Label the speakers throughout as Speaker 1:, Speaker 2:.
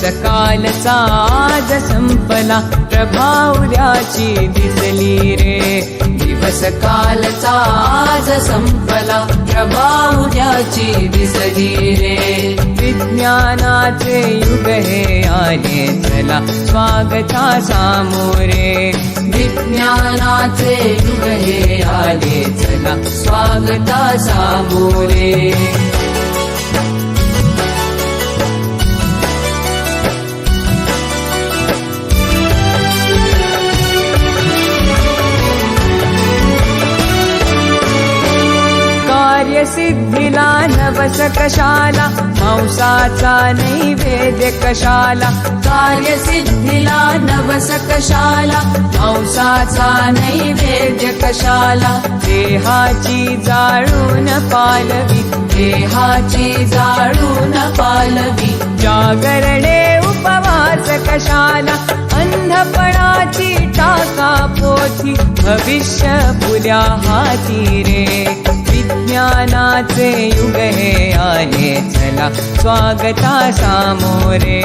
Speaker 1: दिवस कालचा आज संपला प्रभावल्याची दिसली रे दिवस कालचा आज संपला प्रभावल्याची दिसली रे विज्ञानाचे युग हे आले चला स्वागता सामोरे विज्ञानाचे युग हे आले चला स्वागता सामोरे कार्यसिद्धीला नवस कशाला मांसाचा नैवेद्य कशाला कार्यसिद्धीला नवस कशाला मांसाचा नैवेद्य कशाला देहाची जाळून पालवी देहाची जाळून पालवी जागरणे उपवास कशाला अंधपणाची टाका पोथी भविष्य पुऱ्या हाती रे विज्ञानाचे युग हे आले चला स्वागता सामोरे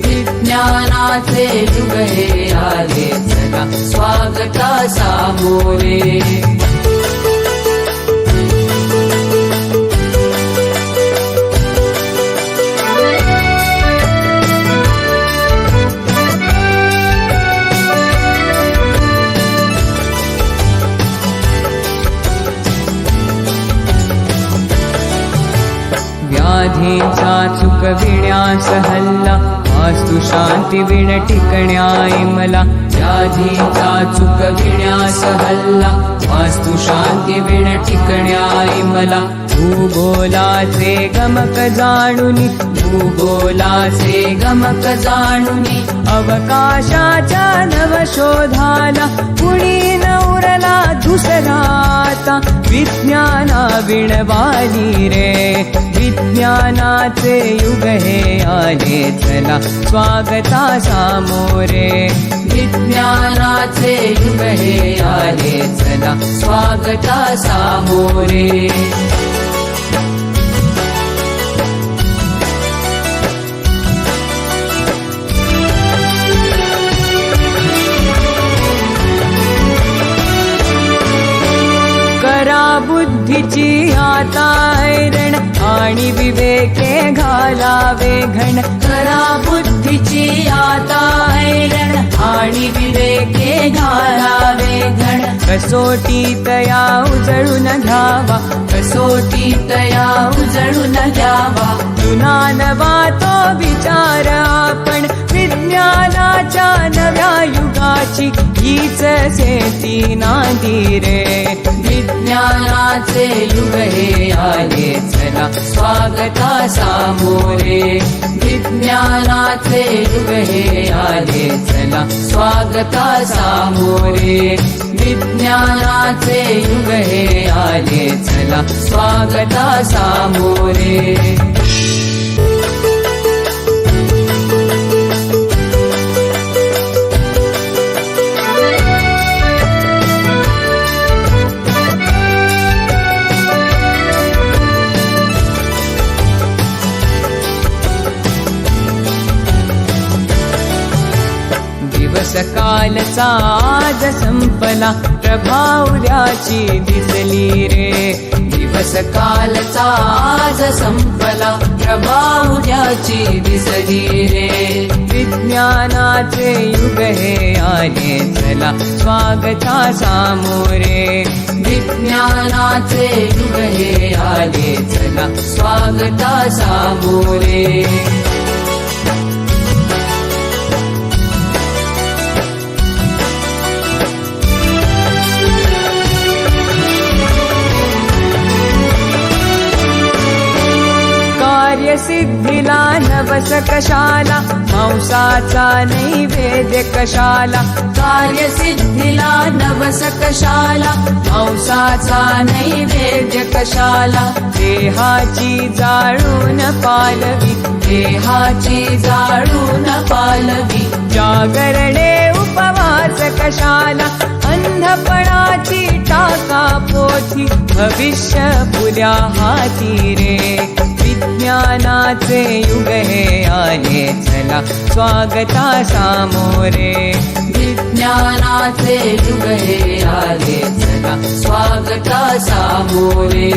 Speaker 1: विज्ञानाचे युग हे आले चला स्वागता सामोरे व्याधीचा चुकविण्यास हल्ला वास्तु शांती विण टिकण्याई मला व्याधीचा चुकविण्यास हल्ला वास्तु शांती विण टिकण्याई मला भूगोलाचे गमक जाणुनी भूगोलाचे गमक जाणुनी अवकाशाच्या नवशोधाला कुणी नवरला दुसराता विज्ञाना विणवाली रे विज्ञानाचे युग हे आले चला स्वागता सामोरे विज्ञानाचे युग हे आले चला स्वागता सामोरे बुद्धीची आता ऐरण आणि विवेके घालावे घण करा बुद्धीची आता ऐरण आणि विवेके घालावे घण कसोटी तया उजळून घ्यावा कसोटी तया उजळून घ्यावा जुना नवा तो विचार आपण विज्ञानाच्या नव्या युगाची हीच सेती नांदी रे विज्ञानाचे युग हे आले चला स्वागता सामोरे विज्ञानाचे युग हे आले चला स्वागता सामोरे विज्ञानाचे युग हे आले चला स्वागता सामोरे दिवस कालचा आज संपला प्रभावल्याची दिसली रे दिवस कालचा आज संपला प्रभावल्याची दिसली रे विज्ञानाचे युग हे आले चला स्वागता सामोरे विज्ञानाचे युग हे आले चला स्वागता सामोरे कार्यसिद्धीला नवस कशाला मांसाचा नैवेद्य कशाला कार्यसिद्धीला नवस कशाला मांसाचा नैवेद्य कशाला देहाची जाळून पालवी देहाची जाळून पालवी जागरणे उपवास कशाला अंधपणाची टाका पोथी भविष्य पुऱ्या हाती रे विज्ञानाचे युग हे आले चला स्वागता सामोरे विज्ञानाचे युग हे आले चला स्वागता सामोरे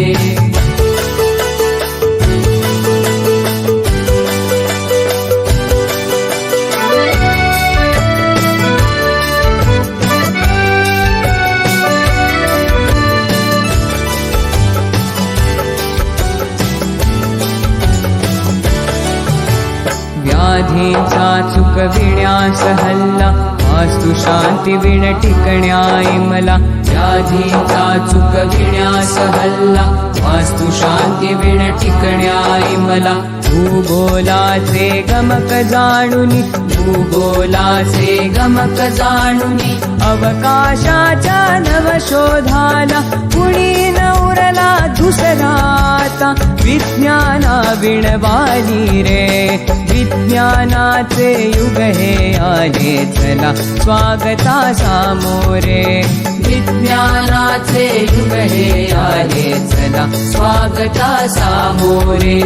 Speaker 1: व्याधीचा चुकविण्यास हल्ला वास्तु शांती विण टिकण्याई मला व्याधीचा चुकविण्यास हल्ला वास्तु शांती विण टिकण्याई मला भूगोलाचे गमक जाणुनी भूगोलाचे गमक जाणुनी अवकाशाच्या नवशोधाला कुणी नवरला दुसराता विज्ञाना विणवाली रे विज्ञानाचे युग हे आले चला स्वागता सामोरे विज्ञानाचे युग हे आले चला स्वागता सामोरे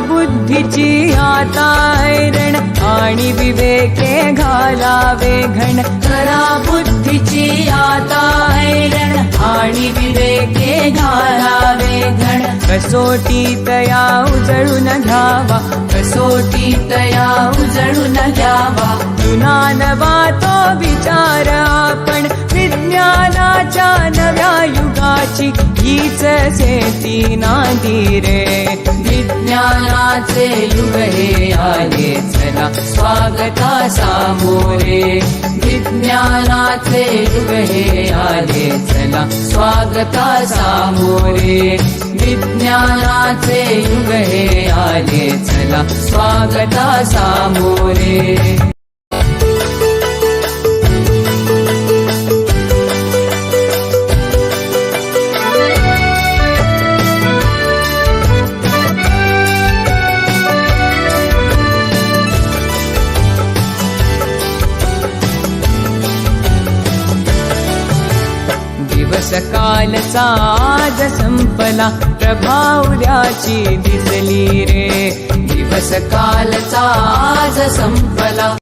Speaker 1: बुद्धीची आता ऐरण आणि विवेके घालावे घण करा बुद्धीची आता ऐरण आणि विवेके घालावे घण कसोटी तया उजळून घ्यावा कसोटी तया उजळून घ्यावा जुना नवा तो विचार आपण विज्ञानाच्या नव्या युगाची हीच शेती नांदी रे विज्ञानाचे युग हे आले चला स्वागता सामोरे विज्ञानाचे युग हे आले चला स्वागता सामोरे विज्ञानाचे युग हे आले चला स्वागता सामोरे कालचा आज संपला प्रभावल्याची दिसली रे दिवस कालचा आज संपला